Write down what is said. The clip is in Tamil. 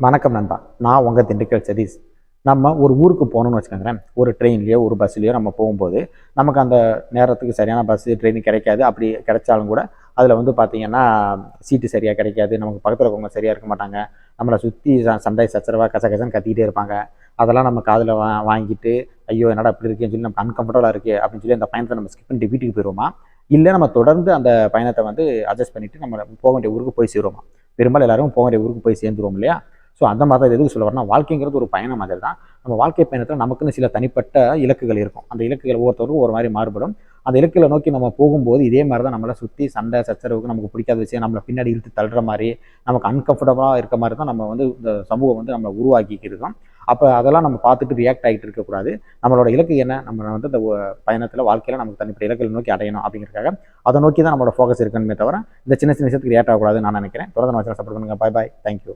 வணக்கம் நண்பா. நான் உங்கள் திண்டுக்கல் சதீஷ். நம்ம ஒரு ஊருக்கு போகணும்னு வச்சுக்கோங்களேன். ஒரு ட்ரெயின்லையோ ஒரு பஸ்லையோ நம்ம போகும்போது நமக்கு அந்த நேரத்துக்கு சரியான பஸ்ஸு ட்ரெயின் கிடைக்காது. அப்படி கிடைச்சாலும் கூட அதில் வந்து பார்த்திங்கன்னா சீட்டு சரியாக கிடைக்காது. நமக்கு பக்கத்தில் இருக்கவங்க சரியாக இருக்க மாட்டாங்க. நம்மளை சுற்றி சண்டை சச்சரவாக கசகசன்னு கத்திக்கிட்டே இருப்பாங்க. அதெல்லாம் நம்ம காதில் வாங்கிட்டு ஐயோ என்னடா இப்படி இருக்கேன்னு சொல்லி நமக்கு அன்கம்ஃபர்டபுளாக இருக்குது அப்படின்னு சொல்லி அந்த பயணத்தை நம்ம ஸ்கிப் பண்ணிட்டு வீட்டுக்கு போயிடுவோமா, இல்லை நம்ம தொடர்ந்து அந்த பயணத்தை வந்து அட்ஜஸ்ட் பண்ணிவிட்டு நம்ம போக வேண்டிய ஊருக்கு போய் சேருவோமா? பெரும்பாலும் எல்லாரும் போக வேண்டிய ஊருக்கு போய் சேர்ந்துருவோம் இல்லையா? ஸோ அந்த மாதிரி தான் எதுக்கு சொல்ல வரேன்னா, வாழ்க்கைங்கிறது ஒரு பயணம் மாதிரி தான். நம்ம வாழ்க்கை பயணத்தில் நமக்குன்னு சில தனிப்பட்ட இலக்குகள் இருக்கும். அந்த இலக்குகள் ஒவ்வொருத்தருக்கும் ஒரு மாதிரி மாறுபடும். அந்த இலக்குகளை நோக்கி நம்ம போகும்போது இதே மாதிரி தான் நம்மளை சுற்றி சண்டை சச்சரவுக்கு நமக்கு பிடிக்காத விஷயம் நம்மளை பின்னாடி இழுத்து தள்ளுற மாதிரி, நமக்கு அன்கம்ஃபர்டபுளாக இருக்க மாதிரி தான் நம்ம வந்து இந்த சமூகம் வந்து நம்மளை உருவாக்கிக்கிருக்கோம். அப்போ அதெல்லாம் நம்ம பார்த்துட்டு ரியாக்ட் ஆகிட்டு இருக்கக்கூடாது. நம்மளோட இலக்கு என்ன? நம்ம வந்து இந்த பயணத்தில் வாழ்க்கையில் நமக்கு தனிப்பட்ட இலக்குகளை நோக்கி அடையணும் அப்படிங்கிறதுக்காக அதை நோக்கி தான் நம்மளோட ஃபோக்கஸ் இருக்கணுமே தவிர இந்த சின்ன சின்ன விஷயத்துக்கு ரியாக்ட் ஆகக்கூடாதுன்னு நான் நினைக்கிறேன். தொடர்ந்து நம்ம சப்போர்ட் பண்ணுங்கள். பாய் பாய். தேங்க்யூ.